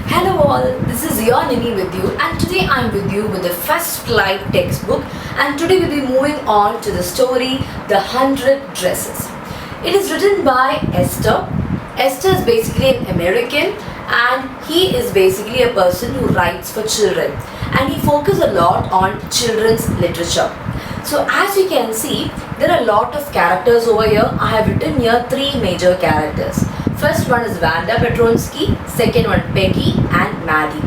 Hello all, this is your Nini with you, and today I'm with you with the first live textbook, and today we'll be moving on to the story The 100 Dresses. It is written by Esther. Esther is basically an American and he is basically a person who writes for children, and he focuses a lot on children's literature. So as you can see, there are a lot of characters over here. I have written here three major characters. First one is Wanda Petronsky, second one Peggy and Maddie.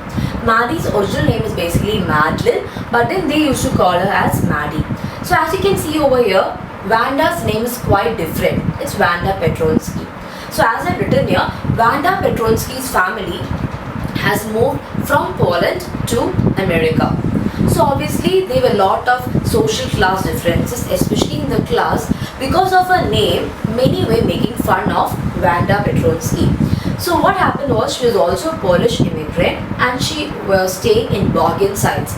Maddie's original name is basically Madeline, but then they used to call her as Maddie. So as you can see over here, Wanda's name is quite different. It's Wanda Petronsky. So as I've written here, Wanda Petronsky's family has moved from Poland to America. So obviously there were a lot of social class differences, especially in the class. Because of her name, many were making fun of Wanda Petronsky. So what happened was, she was also a Polish immigrant and she was staying in Bogenside.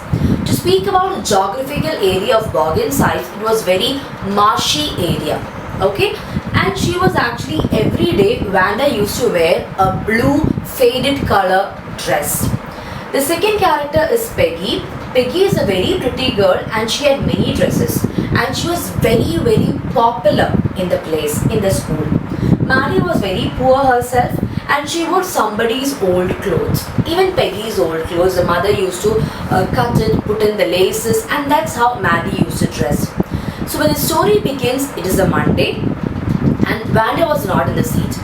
To speak about the geographical area of Bogenside, it was very marshy area. Okay, and she was actually every day Wanda used to wear a blue faded color dress. The second character is Peggy. Peggy is a very pretty girl and she had many dresses, and she was very popular in the place, in the school. Maddie was very poor herself and she wore somebody's old clothes. Even Peggy's old clothes, the mother used to cut it, put in the laces, and that's how Maddie used to dress. So when the story begins, it is a Monday and Wanda was not in the seat.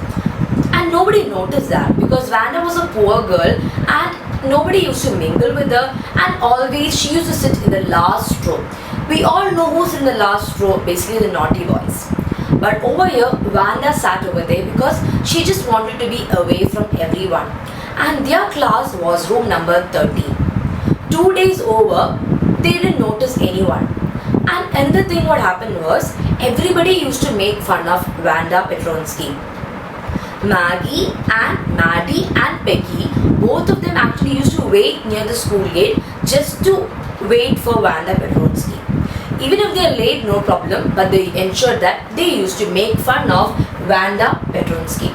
And nobody noticed that because Wanda was a poor girl and nobody used to mingle with her, and always she used to sit in the last row. We all know who's in the last row, basically the naughty boys. But over here, Wanda sat over there because she just wanted to be away from everyone. And their class was room number 13. 2 days over, they didn't notice anyone. And another thing what happened was, everybody used to make fun of Wanda Petronsky. Maggie and Maddie and Peggy, both of them actually used to wait near the school gate just to wait for Wanda Petronsky. Even if they are late, no problem, but they ensured that they used to make fun of Wanda Petronsky.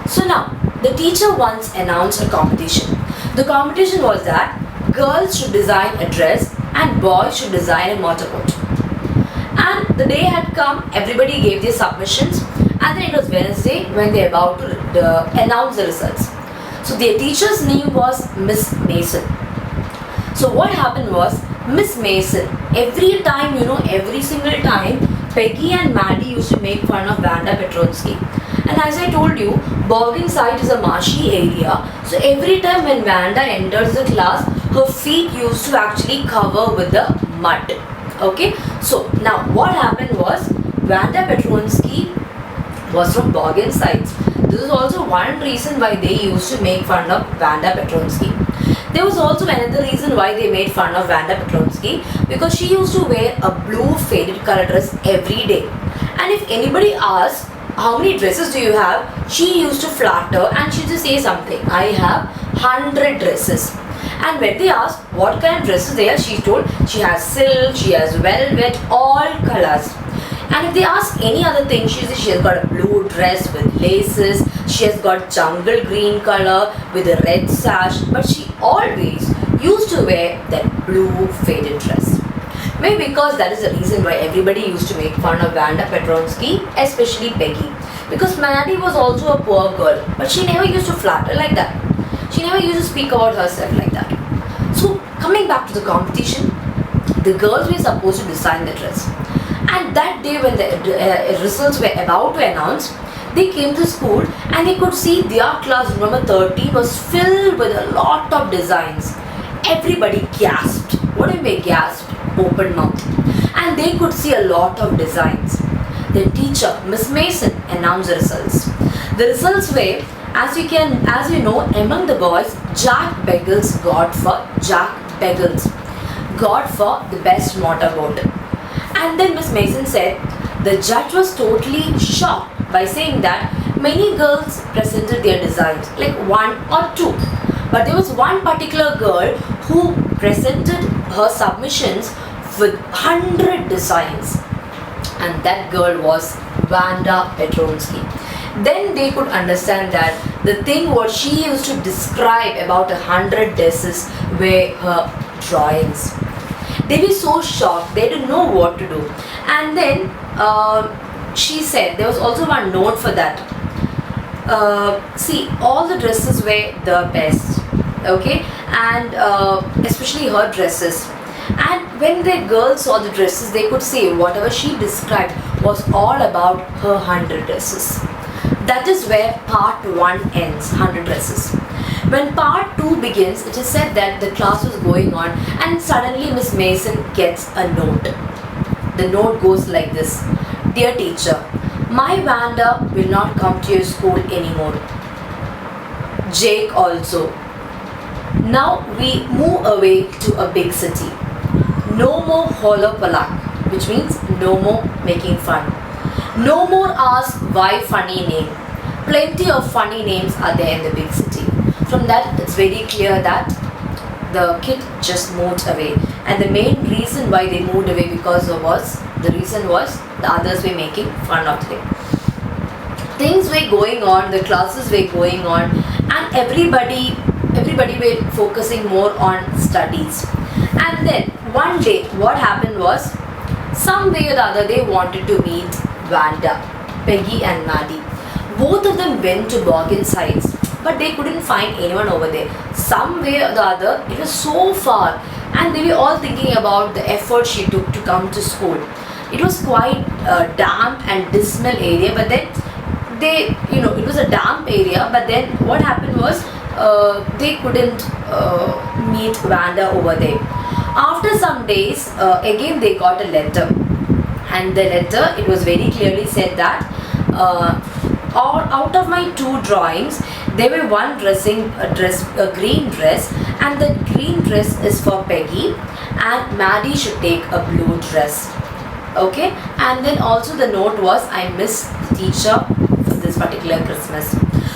So now, the teacher once announced a competition. The competition was that girls should design a dress and boys should design a motorboat. And the day had come, everybody gave their submissions, and then it was Wednesday when they were about to announce the results. So their teacher's name was Miss Mason. So what happened was, Miss Mason, every time, every single time, Peggy and Maddie used to make fun of Wanda Petronsky. And as I told you, Bogenside is a marshy area. So every time when Wanda enters the class, her feet used to actually cover with the mud. Okay, so now what happened was, Wanda Petronsky was from Bogenside. This is also one reason why they used to make fun of Wanda Petronsky. There was also another reason why they made fun of Wanda Petronsky, because she used to wear a blue faded color dress every day. And if anybody asked, how many dresses do you have? She used to flatter and she used to say something, I have 100 dresses. And when they asked what kind of dresses they have, she told she has silk, she has velvet, all colors. And if they ask any other thing, she says she has got a blue dress with laces, she has got jungle green color with a red sash, but she always used to wear that blue faded dress. Maybe because that is the reason why everybody used to make fun of Wanda Petronsky, especially Peggy. Because Maddie was also a poor girl, but she never used to flatter like that. She never used to speak about herself like that. So coming back to the competition, the girls were supposed to design the dress. And that day when the results were about to announce, they came to school and they could see their class, number 30, was filled with a lot of designs. Everybody gasped. What do you mean gasped? Open mouth. And they could see a lot of designs. The teacher, Miss Mason, announced the results. The results were, as you know, among the boys, Jack Beggles got for Jack Beggles, got for the best motorboat. And then Miss Mason said the judge was totally shocked by saying that many girls presented their designs, like one or two. But there was one particular girl who presented her submissions with 100 designs. And that girl was Wanda Petronsky. Then they could understand that The thing what she used to describe about 100 dresses were her drawings. They were so shocked, they didn't know what to do. And then she said there was also one note for that. See, all the dresses were the best, okay, and especially her dresses. And when the girls saw the dresses, they could say whatever she described was all about her 100 dresses. That is where part 1 ends, 100 dresses. When part 2 begins, it is said that the class was going on and suddenly Miss Mason gets a note. The note goes like this: Dear teacher, my Wanda will not come to your school anymore. Jake also. Now we move away to a big city. No more holopalak, which means no more making fun. No more ask why funny name. Plenty of funny names are there in the big city. From that, it's very clear that the kid just moved away, and the main reason why they moved away the reason was the others were making fun of them. Things were going on, the classes were going on, and everybody were focusing more on studies. And then one day what happened was, some way or the other they wanted to meet Wanda, Peggy and Maddie. Both of them went to Bargain Sites, but they couldn't find anyone over there. Some way or the other, it was so far, and they were all thinking about the effort she took to come to school. It was quite a damp and dismal area, but then it was a damp area, but then what happened was they couldn't meet Wanda over there. After some days, again they got a letter, and the letter, it was very clearly said that out of my 2 drawings, there were one a green dress, and the green dress is for Peggy, and Maddie should take a blue dress. Okay, and then also the note was, I miss the teacher for this particular Christmas.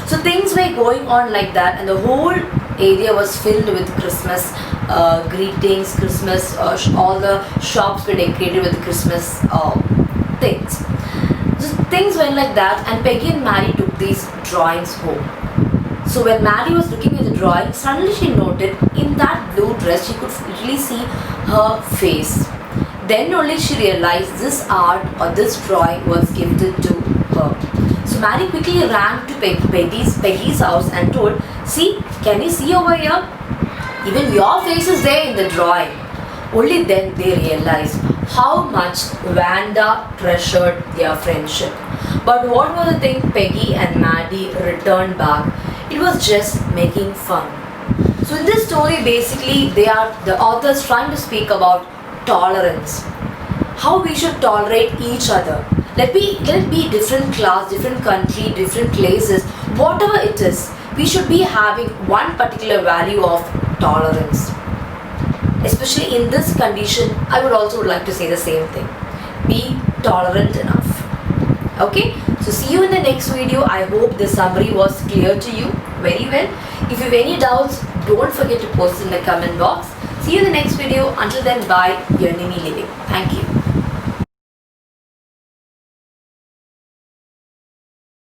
So things were going on like that, and the whole area was filled with Christmas greetings, Christmas, all the shops were decorated with Christmas things. So things went like that, and Peggy and Maddie took these drawings home. So when Maddie was looking at the drawing, suddenly she noted in that blue dress she could literally see her face. Then only she realized this art or this drawing was gifted to her. So Maddie quickly ran to Peggy's house and told, see, can you see over here? Even your face is there in the drawing. Only then they realized how much Wanda treasured their friendship. But what was the thing Peggy and Maddie returned back? It was just making fun. So in this story, basically, the authors trying to speak about tolerance. How we should tolerate each other. Let it be different class, different country, different places, whatever it is. We should be having one particular value of tolerance. Especially in this condition, I would also like to say the same thing. Be tolerant enough. Okay? So see you in the next video. I hope the summary was clear to you very well. If you have any doubts, don't forget to post in the comment box. See you in the next video. Until then, bye. Your Nimi Living. Thank you.